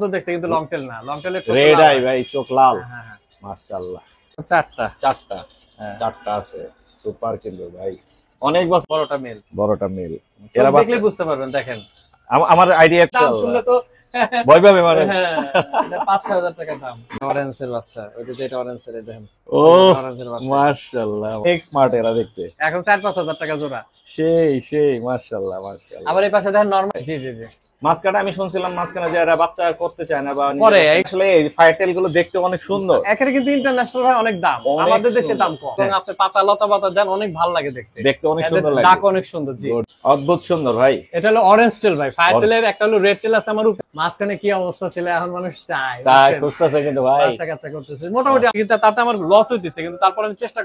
তো দেখতে কিন্তু লং টেল না, লং টেলের রেড আই ভাই, চোখ লাল। হ্যাঁ মাশাআল্লাহ, চারটা চারটা আছে, সুপার কিন্তু ভাই। অনেক বছর। বড়টা মেল এরা দেখলে বুঝতে পারবেন। দেখেন আমার আইডিয়া দাম শুনলে তো ভয় পাবে মানে। হ্যাঁ, এটা 5-6 হাজার টাকা দাম। অরেঞ্জের বাচ্চা, ওই যে যেটা অরেঞ্জের, দেখেন। ও অরেঞ্জের বাচ্চা, মাশাআল্লাহ, স্মার্ট এরা দেখতে। এখন 4-5 হাজার টাকা জোড়া। সেই মাশাআল্লাহ। আবার এই পাশে দেখেন নরমাল। জি মাঝখানে আমি শুনছিলাম মাঝখানে যারা বাচ্চা করতে চায় না বা আসলে এই ফায়ারটেল গুলো দেখতে অনেক সুন্দর। এখানে কিন্তু ইন্টারন্যাশনাল ভাই অনেক দাম, আমাদের দেশে দাম কম। এবং আপনি পাতা লতা পাতা যান, অনেক ভালো লাগে দেখতে অনেক সুন্দর লাগে, ডাক অনেক সুন্দর। জি, অদ্ভুত সুন্দর ভাই। এটা হলো অরেঞ্জ টেল ভাই। ফায়ারটেলের একটা হলো রেড টেল আছে আমার উপর। মাঝখানে কি অবস্থা ছিল, এখন মানুষ চায় খুঁজতেছে কিন্তু ভাই, বাচ্চা করতেছে মোটামুটি। কিন্তু তাতে আমার লস হইতেছে, কিন্তু তারপর আমি চেষ্টা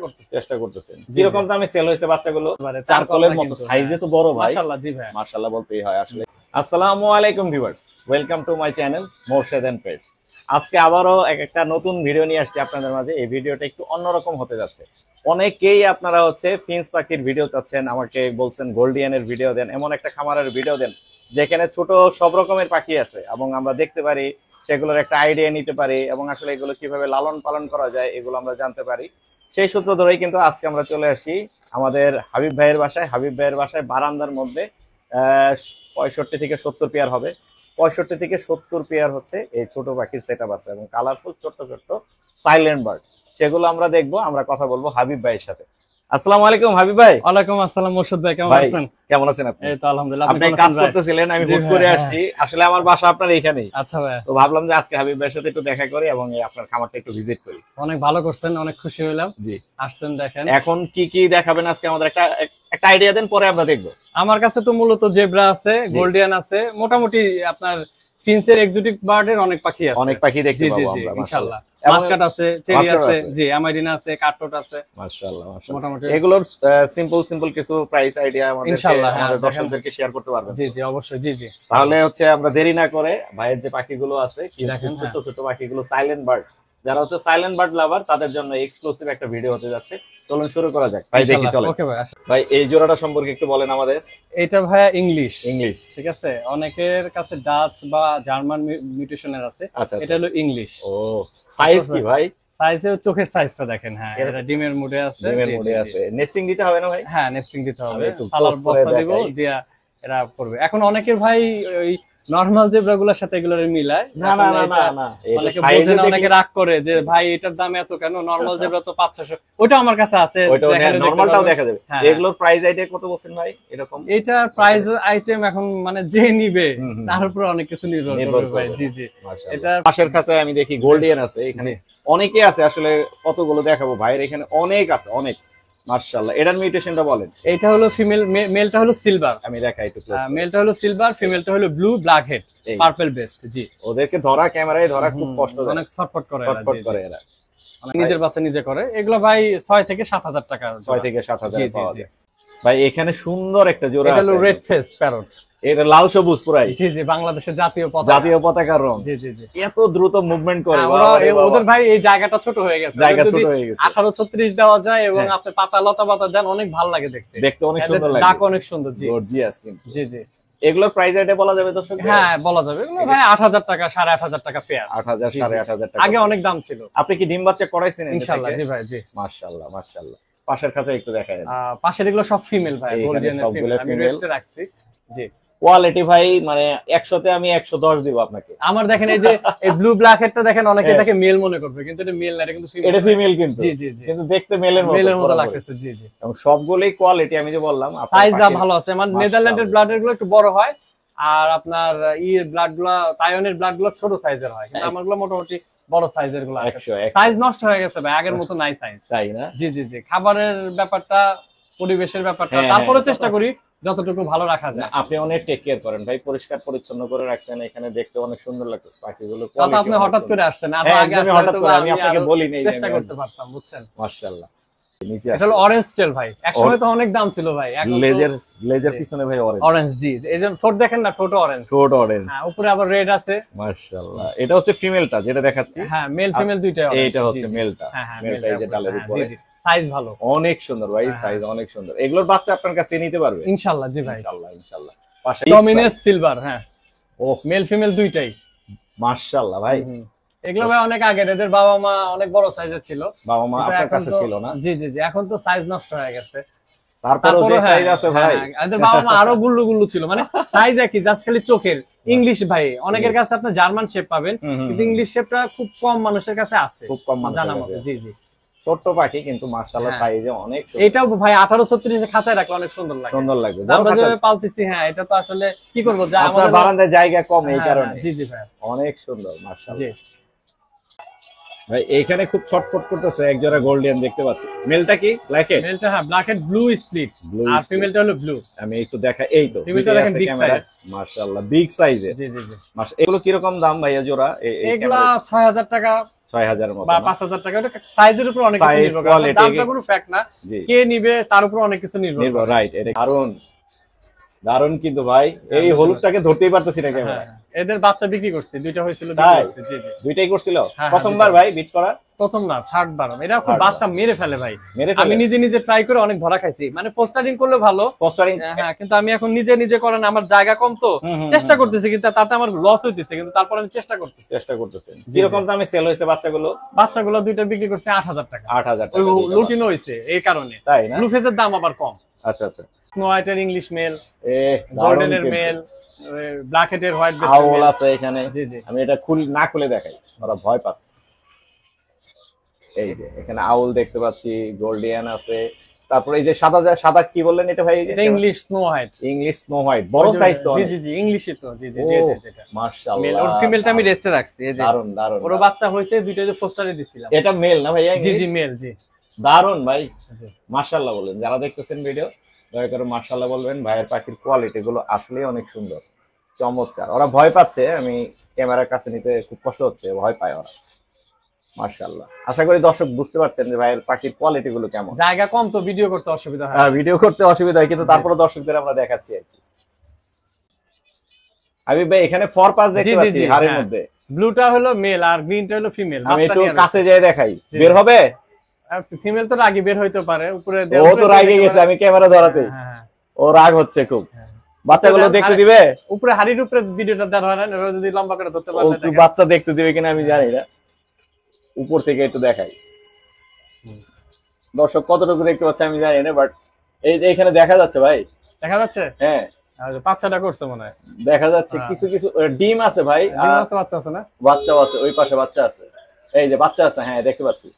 করতেছি। কিরকম দামে সেল হয়েছে বাচ্চাগুলো? চার কলের মতো সাইজে তো বড় ভাই। মাশাআল্লাহ। জি ভাই, মাশাআল্লাহ বলতেই হয় আসলে। আসসালামু আলাইকুম viewers, welcome to my channel Morshed and pets. আজকে আবারও একটা নতুন ভিডিও নিয়ে আসছি আপনাদের মাঝে। এই ভিডিওটা একটু অন্যরকম হতে যাচ্ছে। অনেকেই আপনারা ফিন্স পাখির ভিডিও চাচ্ছেন, আমাকে বলছেন গোল্ডিয়ানের ভিডিও দেন, এমন একটা খামারের ভিডিও দেন যেখানে ছোট সব রকমের পাখি আছে এবং আমরা দেখতে পারি, সেগুলোর একটা আইডিয়া নিতে পারি এবং আসলে এগুলো কিভাবে লালন পালন করা যায় এগুলো আমরা জানতে পারি। সেই সূত্র ধরেই কিন্তু আজকে আমরা চলে আসি আমাদের হাবিব ভাইয়ের বাসায়। হাবিব ভাইয়ের বাসায় বারান্দার মধ্যে 65 থেকে 70 পেয়ার হবে। 65 থেকে 70 পেয়ার হচ্ছে এই ছোট পাখির সেটআপ আছে এবং কালারফুল ছোট্ট সাইলেন্ট বার্ড। সেগুলো আমরা দেখবো, আমরা কথা বলবো হাবিব ভাইয়ের সাথে। আসসালামু আলাইকুম হাবিব ভাই। ওয়ালাইকুম আসসালাম মোরশেদ ভাই, কেমন আছেন? কেমন আছেন আপনি? এই তো আলহামদুলিল্লাহ। আপনি কাজ করতেছিলেন, আমি হুট করে আসছি। আসলে আমার বাসা আপনার এখানেই। আচ্ছা ভাই, তো ভাবলাম যে আজকে হাবিব ভাইয়ের সাথে একটু দেখা করি এবং আপনার খামারটা একটু ভিজিট করি। অনেক ভালো করছেন, অনেক খুশি হইলাম। জি, আসছেন। দেখেন এখন কি দেখাবেন আজকে, আমাদের একটা আইডিয়া দেন, পরে আমরা দেখবো। আমার কাছে তো মূলত জেব্রা আছে, গোল্ডিয়ান আছে, মোটামুটি আপনার ফিন্সের এক্সোটিক বার্ডের অনেক পাখি আছে। অনেক পাখি দেখতে পাবো আমরা ইনশাআল্লাহ। মাস্কাট আছে, চেরি আছে, জি আমাইডিনা আছে, কাটটোট আছে। মাশাআল্লাহ মোটামুটি এগুলোর সিম্পল কিছু প্রাইস আইডিয়া ইনশাআল্লাহ আমাদের দর্শকদেরকে শেয়ার করতে পারবেন। জি অবশ্যই। জি তাহলে আমরা দেরি না করে ভাইয়ের যে পাখিগুলো আছে, ছোট পাখিগুলো সাইলেন্ট বার্ড, যারা সাইলেন্ট বার্ড লাভার, তাদের জন্য এক্সক্লুসিভ একটা ভিডিও হতে যাচ্ছে। চলুন শুরু করা যাক ভাই, দেখি চলেন। ওকে ভাই, ভাই এই জোড়াটা সম্পর্কে একটু বলেন আমাদের। এটা ভাইয়া ইংলিশ, ঠিক আছে। অনেকের কাছে ডাচ বা জার্মান মিউটেশনের আছে। এটা হলো ইংলিশ। ও সাইজ কি ভাই? সাইজে চোখের সাইজটা দেখেন। হ্যাঁ, এটা ডিমের মুডে আছে। নেস্টিং দিতে হবে না ভাই? হ্যাঁ, নেস্টিং দিতে হবে। সালার বস্তা দিব, দিয়া এরা করবে। এখন অনেকের ভাই ওই নরমাল জেব্রাগুলোর সাথে এগুলোর মিলায়। না অনেকে বোঝে না, অনেকে রাগ করে যে ভাই এটার দাম এত কেন, নরমাল জেব্রা তো 500-600। ওটা আমার কাছে আছে, নরমালটাও দেখা যাবে। এগুলোর প্রাইস আইডিয়া কত বলছেন ভাই? এরকম এটা প্রাইস আইটেম এখন মানে যে নিবে তার উপর অনেক কিছু নির্ভর করে ভাই। জি এটা পাশের কাছে আমি দেখি গোল্ডিয়ান আছে, এখানে অনেকে আছে। আসলে কতগুলো দেখাবো ভাইয়ের এখানে অনেক আছে, অনেক। মাশাআল্লাহ। এটার মিউটেশনটা বলেন। এটা হলো ফিমেল, মেলটা হলো সিলভার। আমি দেখাই একটু ক্লোজ। মেলটা হলো সিলভার, ফিমেলটা হলো blue black head purple best. জি, ওদেরকে ধরা, ক্যামেরায় ধরা খুব কষ্ট, অনেক ছটফট করে এরা। নিজের বাচ্চা নিজে করে। এগুলো ভাই 6 থেকে 7,000 টাকা। 6 থেকে 7,000 পাওয়া যায় ভাই। এখানে সুন্দর একটা জোড়া আছে, এটা হলো রেড ফেস প্যারট। এটা লাল সবুজ পুরাই। জি বাংলাদেশের জাতীয় পতাকার রং। জি এত দ্রুত মুভমেন্ট করে। ওদের ভাই এই জায়গাটা ছোট হয়ে গেছে। 1836 দেওয়া যায় এবং আপনি পাতা লতা পাতা যান, অনেক ভালো লাগে দেখতে অনেক সুন্দর লাগে, ডাক অনেক সুন্দর। জি গর্জিয়াস কিন্তু। জি এগুলোর প্রাইস এটা বলা যাবে দর্শক? হ্যাঁ বলা যাবে। এগুলো ভাই 8,000 টাকা 8,500 টাকা পেয়ার। 8,000 8,500 টাকা। আগে অনেক দাম ছিল। আপনি কি ডিম বাচ্চা করাইছেন? ইনশাআল্লাহ। জি ভাই। জি মাশাআল্লাহ। পাশের কাছে একটু দেখায়। পাশের এগুলো সব ফিমেল ভাই, গোল্ডিয়ানের ফিমেল। আমি রেস্টে রাখছি। জি কোয়ালিটি ভাই মানে 100 তে আমি 110 দিব আপনাকে। আমার দেখেন এই যে এই ব্লু ব্ল্যাক হেডটা দেখেন, অনেকে এটাকে মেল মনে করবে, কিন্তু এটা মেল না, এটা কিন্তু ফিমেল। এটা ফিমেল কিন্তু। জি কিন্তু দেখতে মেলের মতো লাগতেছে। জি এবং সবগুলোই কোয়ালিটি আমি যে বললাম, সাইজটা ভালো আছে। মানে নেদারল্যান্ডের ব্লাডের গুলো একটু বড় হয়, আর আপনার ব্লাড গুলো, তাইওয়ানের ব্লাড গুলো ছোট সাইজের হয়, কিন্তু আমারগুলো মোটামুটি বড় সাইজের গুলো আছে। সাইজ নষ্ট হয়ে গেছে ভাই, আগের মতো নাই সাইজ। তাই না? জি খাবারের ব্যাপারটা, পরিবেশের ব্যাপারটা, তারপরে চেষ্টা করি যতটুকু ভালো রাখা যায়। আপনি অনেক টেক কেয়ার করেন ভাই, পরিষ্কার পরিচ্ছন্ন করে রাখছেন। এখানে দেখতে অনেক সুন্দর লাগতেছে পাখিগুলো। তাতে আপনি হঠাৎ করে আসছেন, আগে হঠাৎ করে আমি আপনাকে বলি নাই, চেষ্টা করতে পারতাম, বুঝছেন? মাশাআল্লাহ। এটা হলো অরেঞ্জ টেল ভাই। একসময় তো অনেক দাম ছিল ভাই। এখন লেজার পিছনে ভাই অরেঞ্জ। জি এই যে ঠোঁট দেখেন না, ঠোঁট অরেঞ্জ। হ্যাঁ, উপরে আবার রেড আছে। মাশাআল্লাহ। এটা হচ্ছে ফিমেলটা যেটা দেখাচ্ছি। হ্যাঁ, মেল ফিমেল দুইটাই অরেঞ্জ। এইটা হচ্ছে মেলটা। মেলটা এই যে ডালের উপরে। জি সাইজ ভালো, অনেক সুন্দর ভাই, সাইজ অনেক সুন্দর। এগুলোর বাচ্চা আপনার কাছে নিতে পারবে ইনশাআল্লাহ। জি ভাই, ইনশাআল্লাহ। পাশে ডমিনেন্স সিলভার। হ্যাঁ, ও মেল ফিমেল দুইটাই। মাশাআল্লাহ ভাই। এগুলো ভাই অনেক আগে, এদের বাবা মা অনেক বড় সাইজের ছিল। বাবা মা আপনার কাছে ছিল না? জি জি জি, এখন তো সাইজ নষ্ট হয়ে গেছে। তারপরে যে সাইজ আছে ভাই, এদের বাবা মা আরো গুল্লু গুল্লু ছিল, মানে সাইজ একই, জাস্ট খালি চোখের। ইংলিশ ভাই অনেকের কাছে আপনি জার্মান শেপ পাবেন, কিন্তু ইংলিশ শেপটা খুব কম মানুষের কাছে আছে, খুব কম জানা মতে। জি জি, ছোট্ট পাখি কিন্তু মাশাআল্লাহ সাইজে অনেক সুন্দর। এটাও ভাই 1836 খাঁচায় রাখলে অনেক সুন্দর লাগে, সুন্দর লাগবে। আমরা যেভাবে পালতেছি, হ্যাঁ এটা তো আসলে কি করব, যা আমাদের বারান্দায় জায়গা কম এই কারণে। জি জি ভাই, অনেক সুন্দর মাশাআল্লাহ। ভাই এইখানে খুব ছটফট করতেছে এক জোড়া গোল্ডিয়ান দেখতে পাচ্ছি। মেলটা কি ব্ল্যাক হেড? মেলটা হ্যাঁ ব্ল্যাক হেড ব্লু স্প্লিট, আর ফিমেলটা হলো ব্লু। আমি একটু দেখা, এই তো ফিমেলটা দেখেন বিগ সাইজ, মাশাআল্লাহ বিগ সাইজে। জি জি জি। এগুলো কি রকম দাম ভাইয়া জোড়া? এগুলা 6000 টাকা 6000 এর মতো বা 5000 টাকা, ওটা সাইজের উপর অনেক কিছু নির্ভর করে, দামটা কোনো ফ্যাক্ট না, কে নিবে তার উপর অনেক কিছু নির্ভর করে। রাইট, এটা দারুন কিন্তু ভাই, এই হলুদটাকে ধরতেই পারতেছি না ক্যামেরা। এদের বাচ্চা বিক্রি করছি, দুইটা হয়েছিল। জি জি, দুইটাই করছিল। প্রথমবার ভাই বিট করা? প্রথম না, থার্ড বার। এরা খুব বাচ্চা মেরে ফেলে ভাই, আমি নিজে নিজে ট্রাই করে অনেক ধরা খাইছি। মানে পোস্টারিং করলে ভালো, পোস্টারিং হ্যাঁ, কিন্তু আমি এখন নিজে নিজে করেন, আমার জায়গা কম তো চেষ্টা করতেছি, কিন্তু তাতে আমার লস হইতেছে, কিন্তু তারপর আমি চেষ্টা করতেছি। কিরকম দামে সেল হয়েছে বাচ্চাগুলো? দুইটা বিক্রি করছে 8000 টাকা। 8000 টাকা লুটিনো হয়েছে এই কারণে, তাই না? ব্লু ফেজের দাম আবার কম। আচ্ছা আচ্ছা। স্নো হোয়াইটের ইংলিশ মেল, গোল্ডেনের মেল, ব্ল্যাক হেডের হোয়াইট বেস আউল আছে এখানে। জি জি, আমি এটা না খুলে দেখাই, ওরা ভয় পাচ্ছে। এই যে এখানে আউল দেখতে পাচ্ছি, গোল্ডিয়ান আছে, তারপরে এই যে সাদা কি বললেন এটা ভাই? এটা ইংলিশ স্নো হোয়াইট, বড় সাইজ তো। জি জি জি, ইংলিশই তো। জি জি জি, এটা মাশাআল্লাহ। মেল, ওর ফিমেলটা আমি রেস্টে রাখছি। এই যে দারুন, ওর বাচ্চা হইছে, দুইটা যে পোস্টারে দিছিলাম। এটা মেল না ভাইয়া? জি জি মেল। জি দারুন ভাই, মাশাআল্লাহ বলেন। যারা দেখতেছেন ভিডিও, দয়া করে মাশাআল্লাহ বলবেন। ভাইয়ের পাখির কোয়ালিটি গুলো আসলেই অনেক সুন্দর, চমৎকার। ওরা ভয় পাচ্ছে, আমি ক্যামেরার কাছে নিতে খুব কষ্ট হচ্ছে, ভয় পায় ওরা। মাশাআল্লাহ। আশা করি দর্শক বুঝতে পারছেন যে ভাইয়ের পাখির কোয়ালিটি গুলো কেমন। জায়গা কম তো ভিডিও করতে অসুবিধা হয়। ভিডিও করতে অসুবিধা হয়, কিন্তু তারপরে দর্শকদের আমরা দেখাচ্ছি আর কি। আমি ভাই এখানে ফর পাস দেখতে পাচ্ছি হাড়ের মধ্যে। ব্লুটা হলো মেল আর গ্রিনটা হলো ফিমেল। আমি একটু কাছে যেয়ে দেখাই, বের হবে? ফিমেল তো রাগি বের হইতে পারে, উপরে ও তো রাগে গেছে আমি ক্যামেরা ধরাতে। ও রাগ হচ্ছে খুব। বাচ্চাগুলো দেখতে দিবে? উপরে হাড়ির উপরে ভিডিওটা দেওয়া হয় না, যদি লম্বা করে ধরতে পারলে। একটু বাচ্চা দেখতে দিবে কিনা আমি জানি না, উপর থেকে একটু দেখাই। দর্শক কতটুকু দেখতে পাচ্ছে আমি জানি না, বাট এই যে এখানে দেখা যাচ্ছে ভাই। দেখা যাচ্ছে? হ্যাঁ, বাচ্চাটা করছে মনে হয়, দেখা যাচ্ছে। কিছু কিছু ডিম আছে ভাই, বাচ্চা আছে না? বাচ্চা আছে, ওই পাশে বাচ্চা আছে। এই যে বাচ্চা আছে, হ্যাঁ দেখতে পাচ্ছি।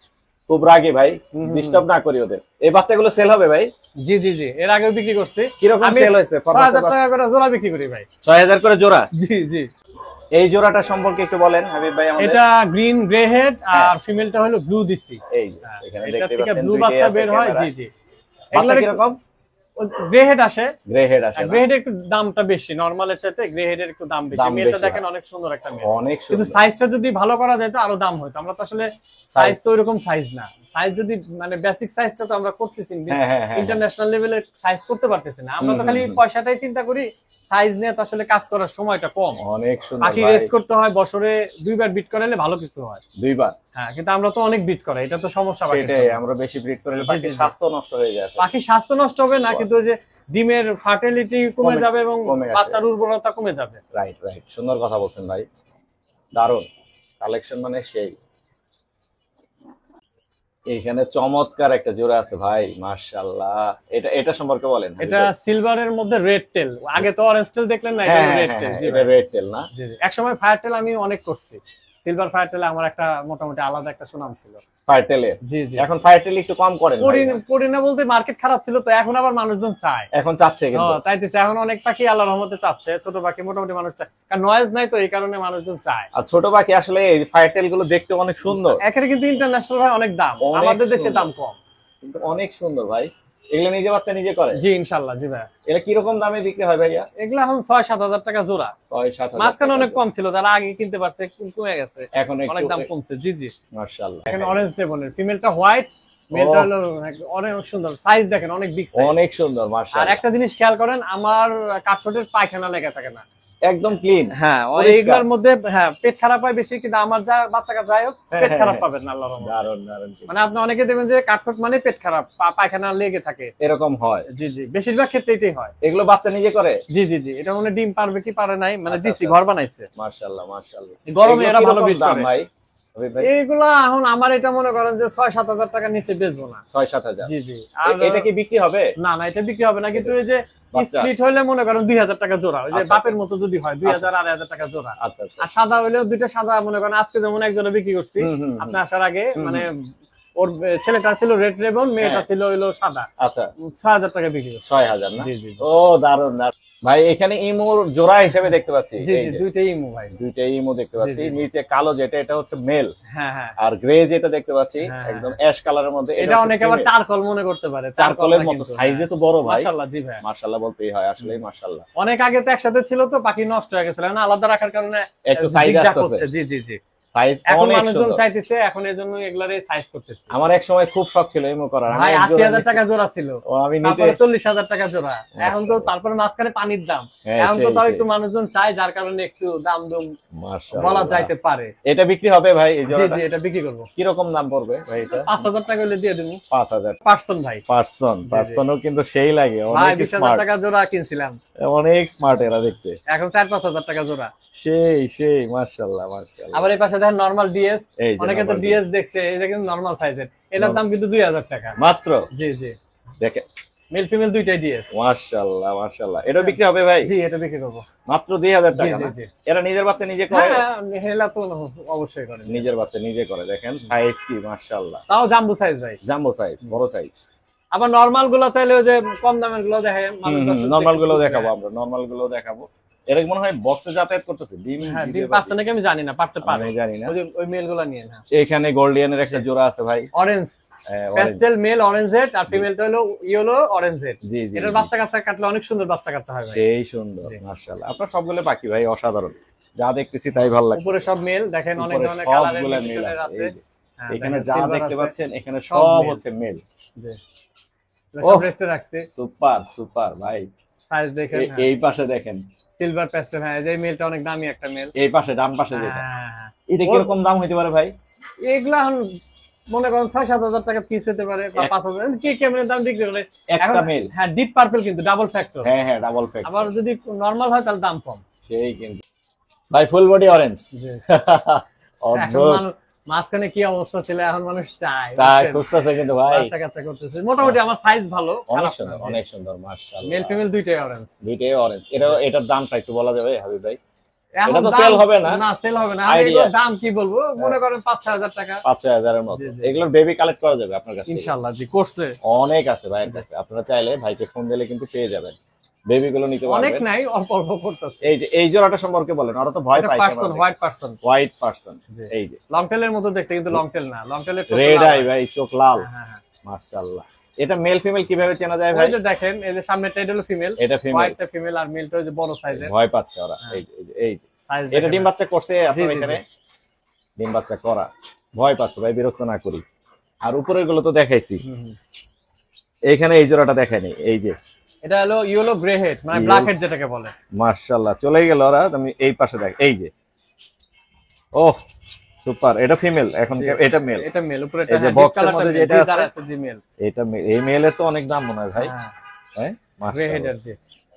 খুব রাগী ভাই, ডিস্টার্ব না করি ওদের। এই বাচ্চাগুলো সেল হবে ভাই? জি জি জি, এর আগেও বিক্রি করছি। কিরকম সেল হয়েছে? 6000 টাকা করে জোড়া বিক্রি করি ভাই। 6000 করে জোড়া? জি জি। এই জোড়াটা সম্পর্কে একটু বলেন হাবিব ভাই আমাদের। এটা গ্রিন গ্রে হেড, আর ফিমেলটা হলো ব্লু দিছি। এই এখানে দেখতে পাচ্ছেন ব্লু বাচ্চা বের হয়। জি জি। বাচ্চা কি রকম? গ্রে হেড আসে। গ্রে হেড একটু দামটা বেশি, নরমালের চাইতে গ্রে হেডের একটু দাম বেশি। মেলটা দেখেন অনেক সুন্দর একটা মেল, অনেক সুন্দর, কিন্তু সাইজটা যদি ভালো করা যায় তো আরো দাম হতো। আমরা তো আসলে সাইজ তো ওইরকম সাইজ না, সাইজ যদি মানে বেসিক সাইজটা তো আমরা করতেছি, ইন্টারন্যাশনাল লেভেলে সাইজ করতে পারতেছি না। আমরা তো খালি পয়সাটাই চিন্তা করি, সাইজ নিয়ে তো আসলে কাজ করার সময়টা কম। অনেক সুন্দর। পাখি রেস্ট করতে হয়, বছরে 2 বার বিট করালে ভালো কিছু হয়। 2 বার? হ্যাঁ, কিন্তু আমরা তো অনেক বিট করাই, এটা তো সমস্যা। সেটাই, আমরা বেশি ব্রিড করলে পাখির স্বাস্থ্য নষ্ট হয়ে যায়। পাখির স্বাস্থ্য নষ্ট হবে না, কিন্তু ওই যে ডিমের ফার্টিলিটি কমে যাবে এবং বাচ্চার উর্বরতা কমে যাবে। রাইট রাইট, সুন্দর কথা বলছেন ভাই, দারুন কালেকশন, মানে সেই। এইখানে চমৎকার একটা জোড়া আছে ভাই, মাশাআল্লাহ। এটা সম্পর্কে বলেন। এটা সিলভারের মধ্যে রেড টেল, আগে তো অরেঞ্জ টেল দেখলেন না, এটা রেড টেল। জি, এটা রেড টেল না? জি জি। এক সময় ফায়ার টেল আমি অনেক করছি, সিলভার ফায়ার টেলে আমার একটা মোটামুটি আলাদা একটা সুনাম ছিল ফায়ার টেলে। জি জি। এখন ফায়ার টেল একটু কম করেন? করি না বলতে মার্কেট খারাপ ছিল তো, এখন আবার মানুষজন চায়, এখন চাচ্ছে, কিন্তু চাইতেছে এখন অনেক পাখি আল্লাহর রহমতে চাচ্ছে। ছোট পাখি মোটামুটি মানুষ চায়, কারণ নয়েজ নাই তো, এই কারণে মানুষজন চায়। আর ছোট পাখি আসলে এই ফায়ার টেল গুলো দেখতে অনেক সুন্দর। এখানে কিন্তু ইন্টারন্যাশনাল ভাই অনেক দাম, আমাদের দেশে দাম কম, কিন্তু অনেক সুন্দর ভাই। এগুলো নিজে বাচ্চা নিজে করে? জি ইনশাআল্লাহ। জি ভাই। এটা কি রকম দামে বিক্রি হয় ভাইয়া? এগুলো এখন 6-7 হাজার টাকা জোড়া। 6-7 মাঝখানে অনেক কম ছিল, যারা আগে কিনতে পারছে কমে গেছে, এখন অনেক দাম কমছে। জি জি মাশাআল্লাহ। এখানে অরেঞ্জ ডেমনের ফিমেলটা হোয়াইট, মেলটা হলো অনেক সুন্দর, সাইজ দেখেন অনেক বিগ সাইজ, অনেক সুন্দর মাশাআল্লাহ। আর একটা জিনিস খেয়াল করেন, আমার কাঠঠোঁটের পায়খানা লেগে থাকে না, একদম ক্লিন। হ্যাঁ, এইগুলোর মধ্যে হ্যাঁ পেট খারাপ হয় বেশি, কিন্তু আমার যা বাচ্চা কাচ্চা যাই হোক পেট খারাপ পাবেন না আল্লাহর রহমতে। দারুন দারুন। মানে আপনি অনেকে দেখবেন যে কাঠফট মানে পেট খারাপ, পায়খানা লেগে থাকে, এরকম হয়। জি জি, বেশিরভাগ ক্ষেত্রে এটাই হয়। এগুলো বাচ্চা নিজে করে? জি জি জি, এটা মনে ডিম পারবে কি পারে নাই, মানে আচ্ছা, দিছি আচ্ছা। ঘর বানাইছে। মাশাআল্লাহ মাশাআল্লাহ। গরমে এরা ভালো বিট দাম করে ভাই? এইগুলা এখন আমার এটা মনে করেন যে 6-7 হাজার টাকার নিচে বেচবো না। 6-7 হাজার? জি জি। আর এটা কি বিক্রি হবে? না না, এটা বিক্রি হবে না, কিন্তু এই যে বাচ্চা। স্প্লিট হইলে মনে করেন 2000 টাকা জোড়া, ওই যে আচ্ছা, বাপের মতো যদি হয় 2000-2500 টাকা জোড়া। আচ্ছা আচ্ছা। আর সাদা হইলেও দুইটা সাদা মনে করেন আজকে যেমন একজনে বিক্রি করছি আপনি আসার আগে, মানে ওর ছেলেটা ছিল রেড রেবন, মেয়েটা ছিল হইলো সাদা। আচ্ছা, 6000 টাকা বিক্রি করছি। 6000 না? জি জি। ও দারুন দারুন ভাই। এখানে ইমোর জোড়া হিসেবে দেখতে পাচ্ছি। জি এই জি, যে দুইটাই ইমু ভাই। দুইটাই ইমো দেখতে পাচ্ছি। জি, জি। নিচে কালো যেটা এটা হচ্ছে মেল, হ্যাঁ হ্যাঁ। আর গ্রে যেটা দেখতে পাচ্ছি হ্যাঁ, একদম অ্যাশ কালারের মধ্যে, এটা অনেকে আবার চারকল মনে করতে পারে। চারকলের না মতো কিন্তু, সাইজে হ্যাঁ। তো বড় ভাই। মাশাআল্লাহ, জি ভাই। মাশাআল্লাহ বলতেই হয়, আসলেই মাশাআল্লাহ। অনেক আগে তো একসাথে ছিল, তো পাখি নষ্ট হয়ে গেছিল না, আলাদা রাখার কারণে একটু সাইজ জিগজাগ আসছে। হচ্ছে। জি জি জি। সাইজ এখন অনেক মানুষজন সুন্দর। চাইতেছে, এখন এর জন্য এগুলারে সাইজ করতেছে। আমার এক সময় খুব শখ ছিল ইমো করার। ভাই আমি এক জোড়া 80,000 টাকা জোড়া ছিল, ও আমি নিতে তারপরে 40,000 টাকা জোড়া। এখন তো মাশাআল্লাহ। তারপরে মাঝখানে পানির দাম, হ্যাঁ, এখন তো সেই, তাও সেই। একটু মানুষজন চায়, যার কারণে একটু দাম দুম মাশাআল্লাহ। বলা যাইতে পারে। এটা বিক্রি হবে ভাই এই জি জোড়াটা? জি, এটা বিক্রি করবো। কি রকম দাম পড়বে ভাই এটা? 5,000 টাকা হলে দিয়ে দেবো। 5000 পার্সন ভাই। পার্সনও কিন্তু সেই লাগে, ভাই অনেক 20,000 স্মার্ট, টাকা জোড়া কিনছিলাম, অনেক স্মার্ট এরা দেখতে। এখন 4-5,000 টাকা জোড়া। সেই সেই মাশাআল্লাহ মাশাআল্লাহ। আবার এই পাশে দেখেন নরমাল ডিএস, এই যে অনেকে তো normal ডিএস দেখছে, এই যে কিন্তু নরমাল সাইজের, এটার দাম কিন্তু 2000 টাকা মাত্র। জি জি, দেখে মেল ফিমেল দুইটাই ডিএস। মাশাআল্লাহ মাশাআল্লাহ। এটা বিক্রি হবে ভাই? জি, এটা বিক্রি করবো মাত্র 2000 জি টাকা জি না? জি। এরা নিজের বাচ্চা নিজে করে? হ্যাঁ, হেলা তো অবশ্যই করে, নিজের বাচ্চা নিজে করে। দেখেন সাইজ কি মাশাআল্লাহ। তাও জাম্বো সাইজ ভাই, জাম্বো সাইজ, বড় সাইজ। আবার নরমাল গুলো চাইলে ওই যে কম দামের গুলো দেখেন, নরমাল গুলো দেখাবো আমরা, নরমাল গুলো দেখাবো। এর মনে হয় বক্সে যাতায়াত করতেছে ডিম। হ্যাঁ, ডিম পারছে নাকি আমি জানি না, পারতে পারে, আমি জানি না। ওই যে ওই মেল গুলো নিয়ে না। এখানে গোল্ডিয়ানের একটা জোড়া আছে ভাই, orange orange। Pastel male orange head, আর ফিমেলটা হলো ইয়েলো অরেঞ্জ হেড। জি জি এটার জি। বাচ্চা কাচ্চা কাটলে অনেক সুন্দর বাচ্চা কাচ্চা হয় ভাই। সেই সুন্দর জি। মাশাআল্লাহ। আপনার সবগুলো পাখি ভাই অসাধারণ, যা দেখতেছি তাই ভালো লাগছে। উপরে সব মেল দেখেন, অনেক উপরে ধরনের কালারের সবগুলা মেল মেল আছে। আছে। এই যে হ্যাঁ, এখানে দেখেন, যা silver দেখতে আছে, পাচ্ছেন এখানে সব সব male। হচ্ছে মেল। জি। ওহ। সব রেস্টে রাখছে, সুপার সুপার ভাই। সাইজ দেখেন। এই পাশে দেখেন সিলভার প্যাস্টেল, হ্যাঁ, যে মেলটা অনেক দামি একটা মেল। এই পাশে ডান পাশে যেটা, হ্যাঁ, এটা কিরকম দাম হইতে পারে ভাই? এগুলা এখন মনে করেন 6-7 হাজার টাকা পিস হতে পারে, বা 5,000 কি কেমন দাম বিক্রি করে একটা এখন। মেল? হ্যাঁ, ডিপ পার্পল কিন্তু ডাবল ফ্যাক্টর। হ্যাঁ হ্যাঁ, ডাবল ফ্যাক্ট। আবার যদি নরমাল হয় তাহলে দাম কম। সেই কিন্তু ভাই ফুল বডি অরেঞ্জ। জি। এখন অদ্ভুত মানুষ মাঝখানে কি অবস্থা ছিল, এখন মানুষ চায় চাই বুঝছেন? খুঁজতেছে কিন্তু ভাই। বাচ্চা কাচ্চা করতেছে, মোটামুটি আমার সাইজ ভালো, অনেক সুন্দর অনেক সুন্দর মাশাআল্লাহ। মেল ফিমেল দুইটাই অরেঞ্জ। দুইটাই অরেঞ্জ। এটার দামটা একটু বলা যাবে হাবিব ভাই? এখন এটা তো দাম- sell হবে না? না, সেল হবে না। Idea। এগুলোর দাম কি বলবো, মনে করেন 5-6 হাজার টাকা। 5-6 হাজারের মতো। জি, জি। এগুলোর বেবি কালেক্ট করা যাবে আপনার কাছে? ইনশাআল্লাহ জি, করছে। অনেক আছে ভাইয়ের কাছে, আপনারা চাইলে ভাইকে ফোন দিলে কিন্তু পেয়ে যাবেন, বেবি গুলো নিতে অনেক পারবেন। নাই, অল্প অল্প করতেছে। এই যে এই জোড়াটা সম্পর্কে বলেন, ওরা তো ভয় পায়। Person, white person, white person. জি। এই যে লং টেলের মতো দেখতে, কিন্তু লং টেল না, লং টেলের রেড আই ভাই, চোখ লাল। হ্যাঁ হ্যাঁ। মাশাআল্লাহ। এটা মেল ফিমেল কিভাবে চেনা যায় ওই ভাই? যে দেখেন, এই যে সামনেটা এটা হলো ফিমেল, এটা ফিমেল, হোয়াইটটা ফিমেল, আর মেলটা ওই যে বড় সাইজের। ভয় পাচ্ছে ওরা। হ্যাঁ। এই যে এই যে সাইজ এটা ডিম বাচ্চা করছে আপনার জি, জি, এখানে? ডিম বাচ্চা করা, ভয় পাচ্ছে ভাই, বিরক্ত না করি। আর উপরের গুলো তো দেখাইছি, এইখানে এই জোড়াটা দেখায়নি। এই যে এটা হলো ইয়েলো গ্রে হেড, মানে ব্ল্যাক হেড যেটাকে বলে। মাশাআল্লাহ চলে গেল ওরা। আমি এই পাশে দেখ, এই যে ওহ সুপার, এটা ফিমেল এখন, এটা মেল। এটা মেল, উপরে এই যে বক্সের মধ্যে যেটা আছে আছে জি মেল। এটা এই মেলের তো অনেক দাম মনে হয় ভাই। হ্যাঁ গ্রে হেডের জি,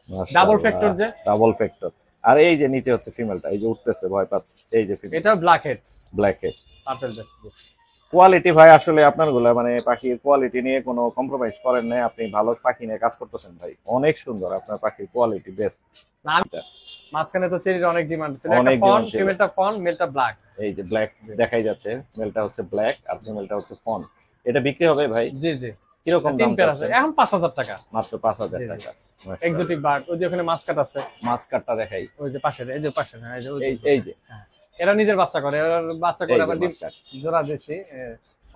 মাশাআল্লাহ ডাবল ফ্যাক্টর যে। Double factor. আর এই যে নিচে হচ্ছে ফিমেলটা, এই যে উঠতেছে, ভয় পাচ্ছে। এই যে ফিমেল, এটা black head, black head. Purple base. Quality ভাই আসলে আপনার গুলা মানে পাখির কোয়ালিটি নিয়ে কোনো কম্প্রোমাইজ করেন না, আপনি ভালো পাখি নিয়ে কাজ করতেছেন ভাই, অনেক সুন্দর আপনার পাখির কোয়ালিটি বেস্ট। মাঝখানে তো চেরির অনেক ডিমান্ড ছিল, অনেক একটা ফন, demand ছিল। ফিমেলটা ফন, মেলটা ব্ল্যাক। এই যে ব্ল্যাক দেখাই যাচ্ছে, মেলটা হচ্ছে ব্ল্যাক আর ফিমেলটা হচ্ছে ফন। এটা বিক্রি হবে ভাই? জি জি, কিরকম দাম? 3 পেয়ার আছে, এখন 5,000 টাকা। মাত্র 5,000 জি, জি। টাকা। এক্সোটিক বার্ড, ওই যে ওখানে মাস্কাট আছে, মাস্কাটটা দেখাই, ওই যে পাশে, এই যে পাশে, হ্যাঁ, এই যে ওই যে। এই যে এরা নিজের বাচ্চা করে, এরা বাচ্চা করে, এই যে আবার ডিম মাস্কাট। জোড়া দিয়েছি,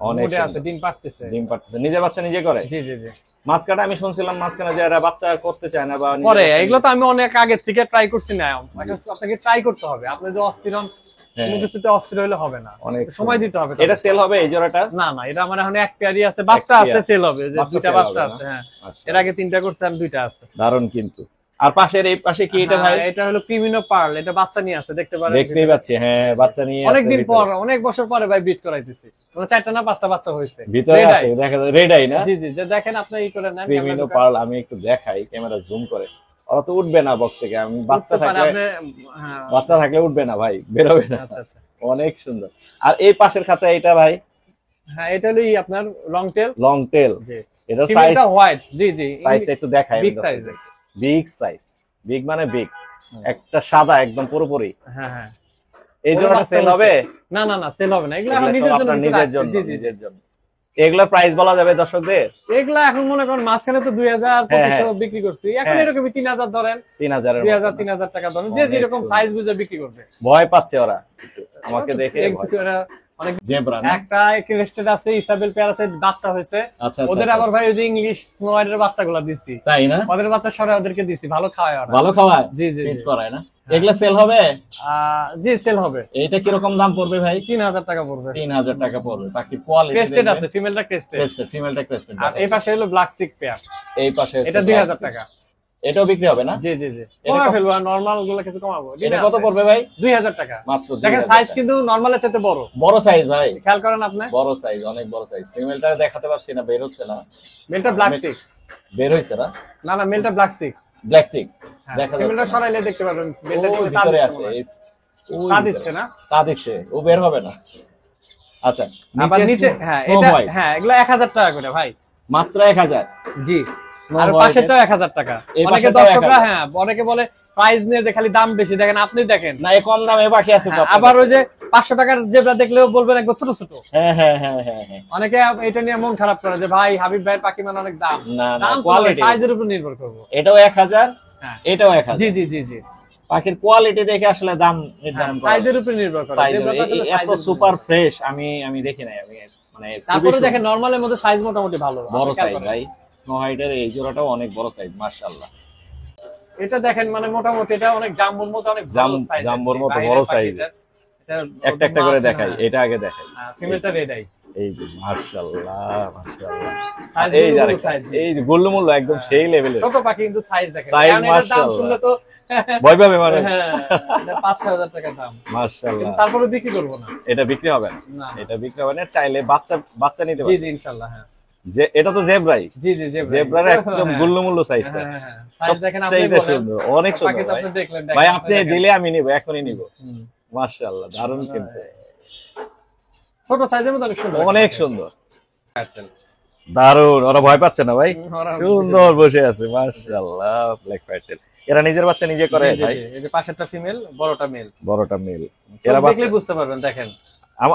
অনেক মুডে আছে, সুন্দর। ডিম পাড়তেছে। ডিম পাড়তেছে, নিজের বাচ্চা নিজে করে? জি জি জি, মাস্কাটা আমি শুনছিলাম মাঝখানে যে এরা বাচ্চা করতে চায় না বা নিজের করে। বাচ্চা- এগুলো তো আমি অনেক আগে থেকে ট্রাই করছি না, এখন আপনাকে ট্রাই করতে হবে। আপনি যে অস্থির হন, হ্যাঁ। কোনো কিছুতে অস্থির হলে হবে না, অনেক সময় দিতে হবে। এটা সেল হবে এই জোড়াটা? না না, এটা আমার এখন এক পেয়ারই আছে, বাচ্চা এক আছে, পেয়ার। সেল হবে, যে বাচ্চা দুইটা sell বাচ্চা হবে আছে। না? হ্যাঁ, আচ্ছা। এর আগে 3টা করছে, আর 2টা আছে। দারুণ কিন্তু। আর পাশের এই পাশে কি এটা ভাই? এটা হলো ক্রিমিনো পার্ল, এটা বাচ্চা নিয়ে আছে, দেখতে পারেন। দেখতেই পাচ্ছি, হ্যাঁ বাচ্চা নিয়ে আছে। অনেকদিন পর, অনেক বছর পরে ভাই বিট করাইতেছি। মানে 4টা না 5টা বাচ্চা হয়েছে ভিতরে আছে, দেখা যায় রেড আই না? জি জি, যে দেখেন আপনি এই করে নেন ক্রিমিনো পার্ল। আমি একটু দেখাই, ক্যামেরা জুম করে। ওরা তো উঠবে না বক্স থেকে, আমি বাচ্চা থাকলে, বাচ্চা থাকলে উঠবে না ভাই, বের হবে না। আচ্ছা আচ্ছা, অনেক সুন্দর। আর এই পাশের খাঁচা এটা ভাই? হ্যাঁ এটা হলো আপনার লং টেল। লং টেল, জি। এটা সাইজ হোয়াইট। জি জি, সাইজটা একটু দেখাই। Big size, big size, big মানে বিগ। একটা সাদা একদম পুরোপুরি। হ্যাঁ হ্যাঁ। এই জোড়াটা সেল হবে? না না না, সেল হবে না, এগুলো এখন নিজের জন্য, নিজের জন্য। জি জি, নিজের জন্য। এগুলা প্রাইস বলা যাবে দর্শকদের? এগুলা এখন মনে করেন মাঝখানে তো 2000-2500 বিক্রি করছি, এখন এরকমই 3000 ধরেন, 3000 2000-3000 টাকা ধরেন, যে যেরকম সাইজ বুঝে বিক্রি করবে। ভয় পাচ্ছে ওরা আমাকে দেখে। অনেক জেব্রা একটা ক্রেস্টেড আছে, ইসাবেল প্যারাসাইট বাচ্চা হয়েছে। আচ্ছা, ওদের আবার ভাই ওই যে ইংলিশ স্নো হোয়াইটের বাচ্চাগুলো দিচ্ছি, তাই না? ওদের বাচ্চা সরে ওদেরকে দিচ্ছি, ভালো খাওয়ায় ওরা। ভালো খাওয়ায়? জি জি, ফিট করায় না? এগুলা সেল হবে? জি সেল হবে। এইটা কি রকম দাম পড়বে ভাই? 3000 টাকা পড়বে। 3000 টাকা পড়বে। বাকি কোয়ালিটি ক্রেস্টেড আছে, ফিমেলটা ক্রেস্টেড, ফিমেলটা ক্রেস্টেড। আর এই পাশে হলো ব্ল্যাক সিক পেয়ার, এই পাশে এটা 2000 টাকা। এটাও বিক্রি হবে না? জি জি জি, কমা ফেলবো, নরমাল গুলো কিছু কমাবো। এটা কত পড়বে ভাই? 2000 টাকা মাত্র। দেখেন সাইজ কিন্তু নরমালের চাইতে বড়, বড় সাইজ ভাই, খেয়াল করেন আপনি। বড় সাইজ, অনেক বড় সাইজ। ফিমেলটা দেখাতে পাচ্ছি না, বের হচ্ছে না। মেলটা ব্ল্যাক সিক, বের হইছে না? না না, মেলটা ব্ল্যাক সিক, ব্ল্যাক চিক দেখা ফিমেলটা যাচ্ছে। সরাইলে দেখতে পারবেন, মেলটা ওই কিন্তু তা ভিতরে দিচ্ছে আছে, তা দিচ্ছে না, তা দিচ্ছে, ও বের হবে না। আচ্ছা, আবার নিচে, হ্যাঁ এটা, হ্যাঁ এগুলা 1000 টাকা করে ভাই, মাত্র 1000। জি। আর পাশেরটাও 1000 টাকা। অনেকে দর্শকরা, হ্যাঁ অনেকে বলে প্রাইস নিয়ে যে খালি দাম বেশি, দেখেন আপনি দেখেন না, এই কম দামে বাকি আছে তো। আবার ওই যে 500 টাকার জেব্রা দেখলেও বলবেন একদম ছোট ছোট। হ্যাঁ হ্যাঁ হ্যাঁ হ্যাঁ হ্যাঁ। অনেকে এটা নিয়ে মন খারাপ করে যে ভাই হাবিব ভাইয়ের পাখি মানে অনেক দাম। না না, দাম কোয়ালিটি, সাইজের উপর নির্ভর করবে। এটাও 1000, হ্যাঁ এটাও 1000। জি জি জি জি, পাখির কোয়ালিটি দেখে আসলে দাম নির্ধারণ করা। সাইজের উপর নির্ভর করে। এত সুপার ফ্রেশ আমি দেখি নাই, আমি মানে তারপরে দেখেন নরমালের মধ্যে সাইজ মোটামুটি ভালো, বড় সাইজ ভাই। স্নো হোয়াইটের এই জোড়াটাও অনেক বড় সাইজ, মাশাআল্লাহ। এটা দেখেন মানে মোটামুটি এটা অনেক জাম্বোর মতো, অনেক বড় সাইজ, জাম্বোর মতো বড় সাইজ। একটা একটা করে দেখাই, এটা আগে দেখাই। ফিমেলটা রেড আই, এই যে মাশাআল্লাহ মাশাআল্লাহ, সাইজ এই যে সাইজ, এই যে গোল্লমূল্য একদম সেই লেভেলের। ছোট পাখি কিন্তু সাইজ দেখেন, সাইজ কারণ এটার দাম শুনলে তো ভয় পাবে মানে। হ্যাঁ, এটা 5-6000 টাকা দাম, মাশাআল্লাহ। তারপরে বিক্রি করব না, এটা বিক্রি হবে না, এটা বিক্রি হবে না। চাইলে বাচ্চা নিতে পারবে। জি জি ইনশাআল্লাহ। হ্যাঁ যে এটা তো জেব্রাই, জি জি জেব্রার একদম গোল্লমূল্য সাইজটা। সাইজ দেখেন আপনি, সুন্দর, অনেক সুন্দর আপনি দেখলেন ভাই। আপনি দিলে আমি নিব, এখনই নিব। মাশাআল্লাহ, দারুণ কিন্তু, ছোট সাইজের মধ্যে অনেক সুন্দর, অনেক সুন্দর, দারুণ। ওরা ভয় পাচ্ছে না ভাই, সুন্দর বসে আছে, মাশাআল্লাহ। ব্ল্যাক প্যাটেল, এরা নিজের বাচ্চা নিজে করে ভাই। এই যে পাশেরটা ফিমেল, বড়টা মেল, বড়টা মেল। এরা দেখলে বুঝতে পারবেন, দেখেন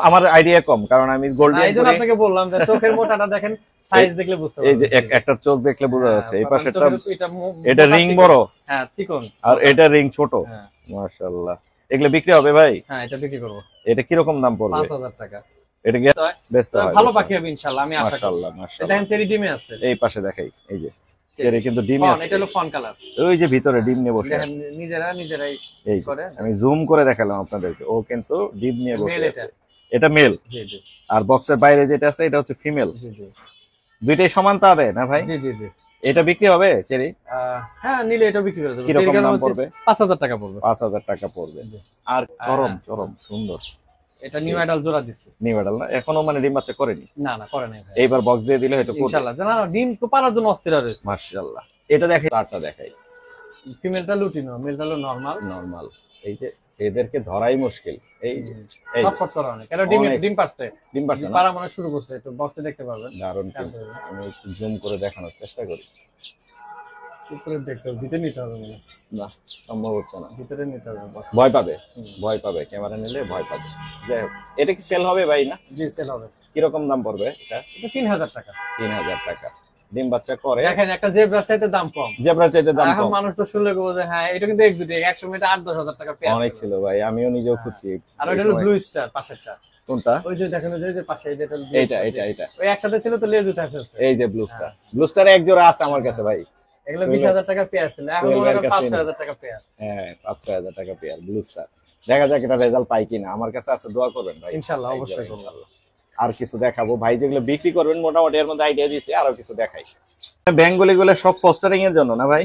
আমার আইডিয়া কম, কারণ আমি গোল্ডিয়ান, এইজন্য আপনাকে বললাম যে চোখের মোটাটা দেখেন, সাইজ দেখলে বুঝতে পারবেন। এই যে একটা চোখ দেখলে বোঝা যাচ্ছে। এই পাশেরটা, এটা রিং বড়, হ্যাঁ চিকন, আর এটা রিং ছোট। মাশাআল্লাহ। এগুলো বিক্রি হবে ভাই? হ্যাঁ এটা বিক্রি করব। এটা কি রকম দাম পড়বে? 5000 টাকা। এটা কি বেস্ট হয়? ভালো পাখি হবে ইনশাআল্লাহ, আমি আশা করি। মাশাআল্লাহ মাশাআল্লাহ। দেখেন চেরি ডিমে আছে, এই পাশে দেখাই, এই যে চেরি কিন্তু ডিমে আছে। এটা হলো ফন কালার, ওই যে ভিতরে ডিম নিয়ে বসে আছে, দেখেন নিজেরাই এই করে। আমি জুম করে দেখালাম আপনাদেরকে, ও কিন্তু ডিম নিয়ে বসে মেল আছে। এটা মেল। জি জি। আর বক্সের বাইরে যেটা আছে এটা হচ্ছে ফিমেল। জি জি, দুইটাই সমান তারে না ভাই? জি জি জি। এটা বিক্রি হবে চেরি? হ্যাঁ নিলে এটা বিক্রি করে দেব। কি রকম দাম পড়বে? 5000 টাকা পড়বে। 5000 টাকা পড়বে। আর চরম সুন্দর, এটা নিউ অ্যাডাল্ট জোড়া দিচ্ছে। নিউ অ্যাডাল্ট না, এখনো মানে ডিম বাচ্চা করেনি? না না করে নাই ভাই, এইবার বক্স দিয়ে দিলে হয়তো করবে ইনশাআল্লাহ। জানা ডিম তো পারার জন্য অস্থির রয়েছে। মাশাআল্লাহ। এটা দেখাই, তারটা দেখাই। ফিমেলটা লুটিনো, মেলটা হলো নরমাল। নরমাল। এই যে এদেরকে ধরাই মুশকিল, এই যে এই ছটফট করে অনেক, এটা ডিম পারছে, ডিম পারছে না, পারা মানে শুরু করছে। একটু বক্সে দেখতে পারবেন, দারুণ কিন্তু। আমি একটু জুম করে দেখানোর চেষ্টা করি। উপরে দেখতে হবে, ভিতরে নিতে হবে মানে। না, সম্ভব হচ্ছে না, ভিতরে নিতে হবে। ভয় পাবে, ভয় পাবে, ক্যামেরা নিলে ভয় পাবে। যাই হোক, এটা কি সেল হবে ভাই? না, জি সেল হবে। কিরকম দাম পড়বে এটা? এটা 3000 টাকা। 3000 টাকা। ডিম বাচ্চা করে। দেখেন একটা জেব্রার চাইতে দাম কম, জেব্রার চাইতে দাম এখন কম। মানুষ তো শুনলে বলে হ্যাঁ এটা কিন্তু এক্সোটিক, 100 মিটার 8-10 টাকা পেয়ে অনেক ছিল ভাই, আমিও নিজেও খুঁজছি। আর ওইটা হলো ব্লু স্টার পাশেরটা। কোনটা? ওই যে দেখেন ওই যে পাশে, এই যেটা এটা ওই একসাথে ছিল তো লেজ উঠে ফেলছে। এই যে ব্লু স্টার, ব্লু স্টারে এক জোড়া আছে আমার কাছে ভাই। এগুলো 20000 টাকা পেয়ার ছিল, এখন মনে করেন 5000 টাকা পেয়ার। হ্যাঁ 5-6000 টাকা পেয়ার ব্লু স্টার। দেখা যাক এটা রেজাল্ট পাই কিনা। আমার কাছে আছে, দোয়া করবেন ভাই। ইনশাআল্লাহ, অবশ্যই করব। আর কিছু দেখাবো ভাই, যেগুলো বিক্রি করবেন মোটামুটি এর মধ্যে আইডিয়া দিয়েছি, আরো কিছু দেখাই। বেঙ্গলি গুলো সব ফস্টারিং এর জন্য না ভাই?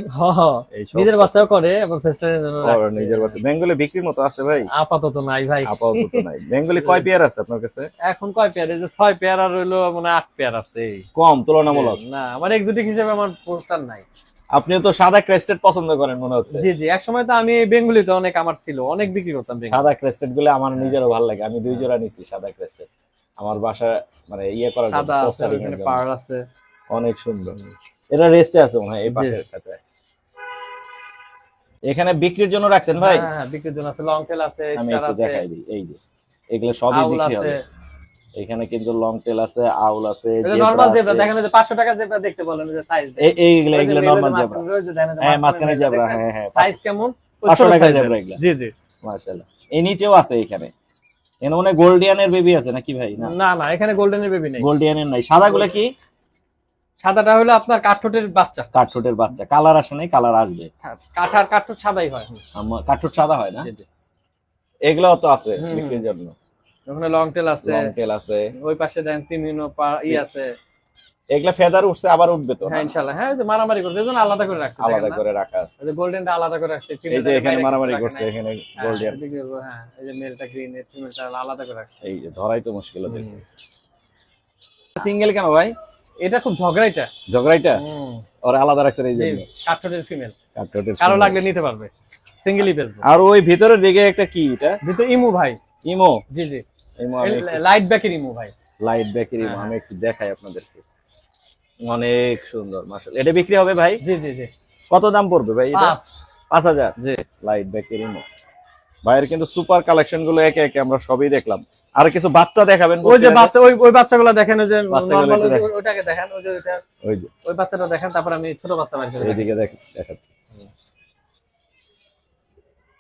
এই সব নিজের বাচ্চাও করে এবং ফেস্টারের জন্য রাখছে। নিজের বাচ্চা বেঙ্গলি বিক্রির মতো আছে ভাই? আপাতত নাই ভাই, আপাতত নাই। বেঙ্গলি কয় পেয়ার আছে আপনার কাছে এখন? কয় পেয়ার? এই যে 6 পেয়ার আর হইলো মানে 8 পেয়ার আছে। কম তুলনামূলক? না আমার এক্সোটিক হিসেবে আমার পোস্টার নাই। আপনিও তো সাদা ক্রেস্টেড পছন্দ করেন মনে হচ্ছে। জি জি, এক সময় তো আমি বেঙ্গলিতে অনেক আমার ছিল, অনেক বিক্রি করতাম বেঙ্গলি। সাদা ক্রেস্টেড গুলো আমার নিজেরও ভালো লাগে, আমি 2 জোড়া নিছি সাদা ক্রেস্টেড আমার বাসা মানে ইয়ে করার জন্য, সাদা আছে, পোস্টারিং এর এখানে জন্য। পার্ল আছে, অনেক সুন্দর। এটা রেস্টে আছে মনে হয় এই পাশের কাছে। এখানে বিক্রির জন্য রাখছেন ভাই? হ্যাঁ বিক্রির জন্য আছে, লং টেল আছে, আমি স্টার একটু আছে, দেখাই দিই। এই যে এগুলো সবই আউল বিক্রি আছে। হবে এখানে, কিন্তু লং টেল আছে, আউল আছে, এটা নরমাল জেব্রা দেখেন, যে 500 টাকা জেব্রা দেখতে বলেন, যে সাইজ এইগুলো নরমাল জেব্রা। হ্যাঁ মাঝখানে জেব্রা, হ্যাঁ হ্যাঁ। সাইজ কেমন? 500 টাকা জেব্রা এগুলো। জি জি মাশাআল্লাহ। এই নিচেও আছে এখানে। এখানে মনে গোল্ডিয়ানের বেবি আছে নাকি ভাই? না না না, এখানে গোল্ডেনের বেবি নেই। গোল্ডিয়ানের নাই। সাদাগুলো কি? সাদাটা হলো আপনার কাঠঠোঁটের বাচ্চা। কাঠঠোঁটের বাচ্চা। কালার আসে নাই, কালার আসবে। কাঠঠোঁট সাদাই হয়। কাঠঠোঁট সাদা হয় না? জি জি। এগুলো তো আছে বিক্রির জন্য। ওখানে লং টেল আছে, লং টেল আছে, ওই পাশে দেন তিমিনো আছে। এগুলা ফেদার উঠছে, আবার উঠবে তো? হ্যাঁ ইনশাআল্লাহ। হ্যাঁ, যে মারামারি করছে এজন্য আলাদা করে রাখছে, আলাদা করে রাখা আছে। এই যে গোল্ডেনটা আলাদা করে রাখছে। এই যে এখানে মারামারি করছে, এখানে গোল্ডিয়ান। হ্যাঁ, এই যে মেলটা গ্রিন, এর ফিমেলটা আলাদা করে রাখছে। এই যে ধরাই তো মুশকিল হচ্ছে। সিঙ্গেল কেন ভাই? এটা খুব ঝগড়াইটা। ঝগড়াইটা ওর আলাদা রাখছে এই জন্য। কাঠঠোঁটের ফিমেল, কাঠঠোঁটের কারো লাগলে নিতে পারবে, সিঙ্গেলই বেচবো। আর ওই ভিতরের দিকে একটা কি এটা? ভিতরে ইমু ভাই। ইমো? জি জি, ইমো। লাইট ব্যাকের ইমু ভাই। লাইট ব্যাকের ইমো আমি একটু দেখাই আপনাদেরকে। অনেক সুন্দর মাশাআল্লাহ। এটা বিক্রি হবে ভাই? জি জি জি। কত দাম পড়বে ভাই এটা? 5000। জি। লাইট ব্যাকের ইমো ভাইয়ের কিন্তু সুপার কালেকশন গুলো একে একে আমরা সবই দেখলাম। আর কিছু বাচ্চা দেখাবেন? ওই যে বাচ্চা, ওই বাচ্চাগুলো দেখেন, ওই যে বাচ্চাগুলো নরমাল, একটু দেখেন। ওইটাকে দেখেন, ওই যে ওইটা, ওই যে ওই বাচ্চাটা দেখেন, তারপর আমি ছোট বাচ্চা বের করে এইদিকে দেখাচ্ছি।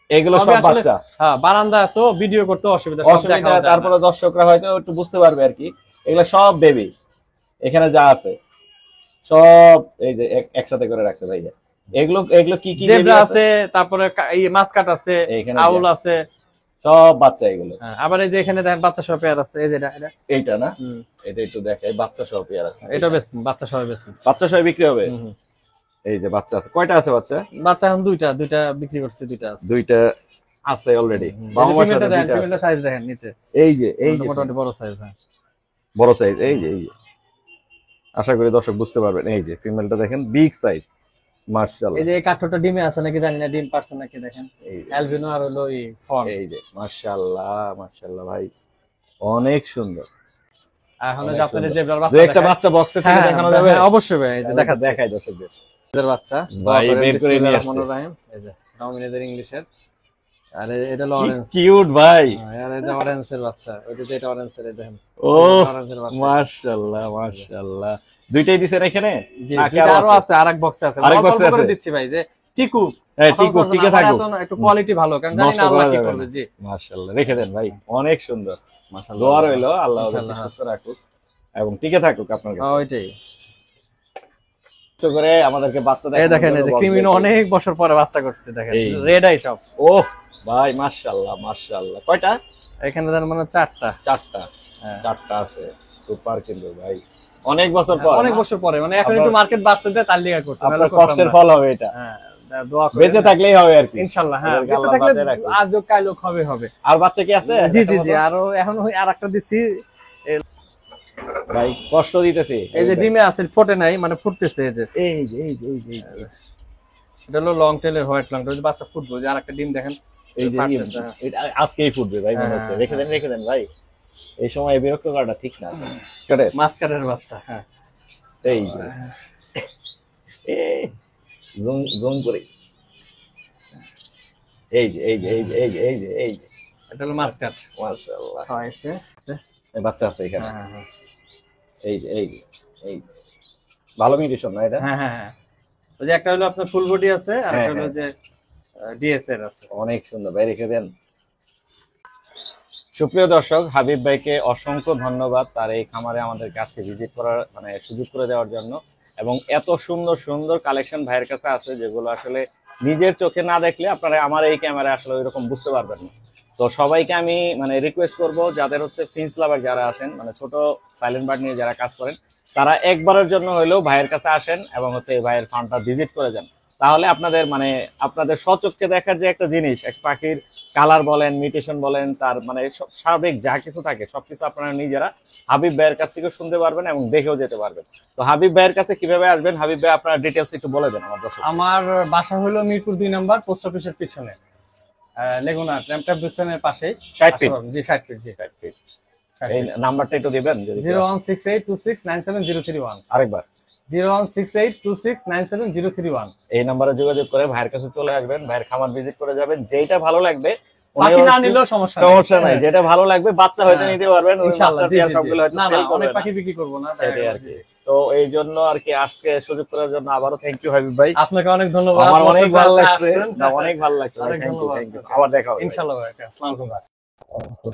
এগুলো সব আসলে বাচ্চা। হ্যাঁ, বারান্দা তো ভিডিও করতে অসুবিধা, তারপরে দর্শকরা হয়তো একটু বুঝতে পারবে আর কি। এগুলো সব বেবি এখানে যা আছে সব এই যে একসাথে করে রাখছে ভাইয়া। এগুলো কি কি জেব্রা আছে, তারপরে এই মাসকাট আছে, আউল আছে, সব বাচ্চা এগুলো। আবার এই যে এখানে দেখেন বাচ্চা সহ পেয়ার আছে, এই যে এটা এইটা না? এটা একটু দেখাই, বাচ্চা সহ পেয়ার আছে। এটা বেশ বাচ্চা সহ বেশ, বাচ্চা সহ বিক্রি হবে। এই যে বাচ্চা আছে, কয়টা আছে বাচ্চা? বাচ্চা এখন দুইটা বিক্রি করছে, দুইটা আছে। দুইটা আছে অলরেডি। ফিমেলটা সাইজ দেখেন নিচে, এই যে মোটামুটি বড় সাইজ। বড় সাইজ। এই যে আশা করি দর্শক বুঝতে পারবেন। এই যে ফিমেলটা দেখেন, বিগ সাইজ মাশাআল্লাহ। এই যে এই কাঠঠোঁটটা ডিমে আছে নাকি জানি না, ডিম পারছে নাকি দেখেন। এই অ্যালবিনো আর হলো এই ফর্ম। এই যে মাশাআল্লাহ মাশাআল্লাহ ভাই, অনেক সুন্দর। এখন যে আপনাদের জেব্রার বাচ্চা, দুই একটা বাচ্চা বক্সে থেকে দেখানো যাবে? হ্যাঁ অবশ্যই ভাই, এই যে দেখাই দর্শকদের এদের বাচ্চা ভাই বের করে নিয়ে আসছে। মনোরহিম, এই যে ডমিনেদের ইংলিশের। আর এটা লরেন্স, কিউট ভাই। আর এই যে অরেঞ্জের বাচ্চা, ওই যে এটা অরেঞ্জের, এই দেখেন। ও অরেঞ্জের বাচ্চা, মাশাআল্লাহ মাশাআল্লাহ। দুইটাই দিছেন এখানে? নাকি আরো আছে? আরেক বক্সে আছে, আরেক বক্সে আছে দিচ্ছি ভাই। যে টিকু, হ্যাঁ টিকু টিকে থাকুক, একটু কোয়ালিটি ভালো, কারণ জানি না আল্লাহ কি করবে। জি মাশাআল্লাহ, রেখে দেন ভাই, অনেক সুন্দর মাশাআল্লাহ। দোয়া রইলো আল্লাহ ওদেরকে সুস্থ রাখুক এবং টিকে থাকুক আপনার কাছে। ওইটাই তো করে আমাদেরকে বাচ্চা দেখেন। এই দেখেন, এই যে ক্রিমিনো অনেক বছর পরে বাচ্চা করছে, দেখেন রেড আই সব। ও ভাই মাশাআল্লাহ মাশাআল্লাহ। কয়টা এখানে জানেন মানে? চারটা চারটা আছে। সুপার কিন্তু ভাই, অনেক বছর পর, অনেক বছর পরে, মানে এখন একটু মার্কেট বাড়তে দেয়, তার লিগা করছে। আপনার কষ্টের ফল হবে এটা। হ্যাঁ, দোয়া করেন, বেঁচে থাকলেই হবে আর কি ইনশাআল্লাহ। হ্যাঁ, বেঁচে থাকলে আজও কালও হবে। আর বাচ্চা কি আছে? জি জি জি, আরো এখন আরেকটা দিছি ভাই, কষ্ট দিতেছি। এই যে ডিমে আছে, ফোটে নাই, মানে ফুটতেছে। এই যে এটা হলো লং টেলের হোয়াইট লং টেল, বাচ্চা ফুটবো। যে আরেকটা ডিম দেখেন, এই যে এটা আজকেই ফুটবে ভাই মনে হচ্ছে। রেখে দেন ভাই, এই সময় বিরক্ত করাটা ঠিক না। মাসকাটের বাচ্চা। হ্যাঁ, এই যে জুম করে, এই যে এটা হলো মাসকাট। মাশাআল্লাহ, হয়েছে বাচ্চা আছে এখানে। এই যে ভালো মিউটেশন না এটা? হ্যাঁ, ওই যে একটা হলো আপনার ফুল বডি আছে, আর একটা হলো যে ডিএসএর আছে। অনেক সুন্দর ভাই, রেখে দেন। সুপ্রিয় দর্শক, হাবিব ভাইকে অসংখ্য ধন্যবাদ তার এই খামারে আমাদেরকে আজকে ভিজিট করার মানে সুযোগ করে দেওয়ার জন্য। এবং এত সুন্দর সুন্দর কালেকশন ভাইয়ের কাছে আছে, যেগুলো আসলে নিজের চোখে না দেখলে আপনারা আমার এই ক্যামেরায় আসলে ওইরকম বুঝতে পারবেন না। তো তো সবাইকে আমি মানে রিকোয়েস্ট করব, যাদের হচ্ছে ফিন্স লাভার যারা আছেন, মানে ছোট সাইলেন্ট বার্ড নিয়ে যারা কাজ করেন, তারা একবারের জন্য হলেও ভাইয়ের কাছে আসেন এবং হচ্ছে এই ভাইয়ের ফার্মটা ভিজিট করে যান। তাহলে আপনাদের মানে আপনাদের স্বচক্ষে দেখার যে একটা জিনিস, এক পাখির কালার বলেন, মিউটেশন বলেন, তার মানে স্বাভাবিক যা কিছু থাকে সবকিছু আপনারা নিজেরা হাবিব ভাইয়ের কাছ থেকে শুনতে পারবেন এবং দেখেও যেতে পারবেন। তো হাবিব ভাইয়ের কাছে কিভাবে আসবেন, হাবিব ভাই আপনার ডিটেলস একটু বলে দেন আমার দর্শক। আমার বাসা হলো মিরপুর 2 নম্বর পোস্ট অফিসের পিছনে, লেগুনা ট্রামট্যাপ বুস্টানের পাশে। 60 ফিট। জি 60 ফিট, জি 60 ফিট। এই নাম্বারটা একটু দিবেন যদি। 01682697031। আরেকবার 01682697031। এই নাম্বারে যোগাযোগ করে ভাইয়ের কাছে চলে আসবেন, ভাইয়ের খামার ভিজিট করে যাবেন। যেটা ভালো লাগবে, পাখি না নিলেও সমস্যা নাই, যেটা ভালো লাগবে বাচ্চা হয়তো নিতে পারবেন। ইনশাআল্লাহ সবগুলো হয়তো সেল করব না, অনেক পাখি বিক্রি করব না সেটাই আর কি। তো এই জন্য আর কি আজকে সুযোগ করার জন্য আবারও থ্যাংক ইউ হাবিব ভাই। আপনাকে অনেক ধন্যবাদ, আমার অনেক ভালো লাগছে, অনেক ভালো লাগছে। অনেক থ্যাংক ইউ, ধন্যবাদ। Thank you. আবার দেখা হবে ইনশাআল্লাহ ভাই। আসসালামু আলাইকুম।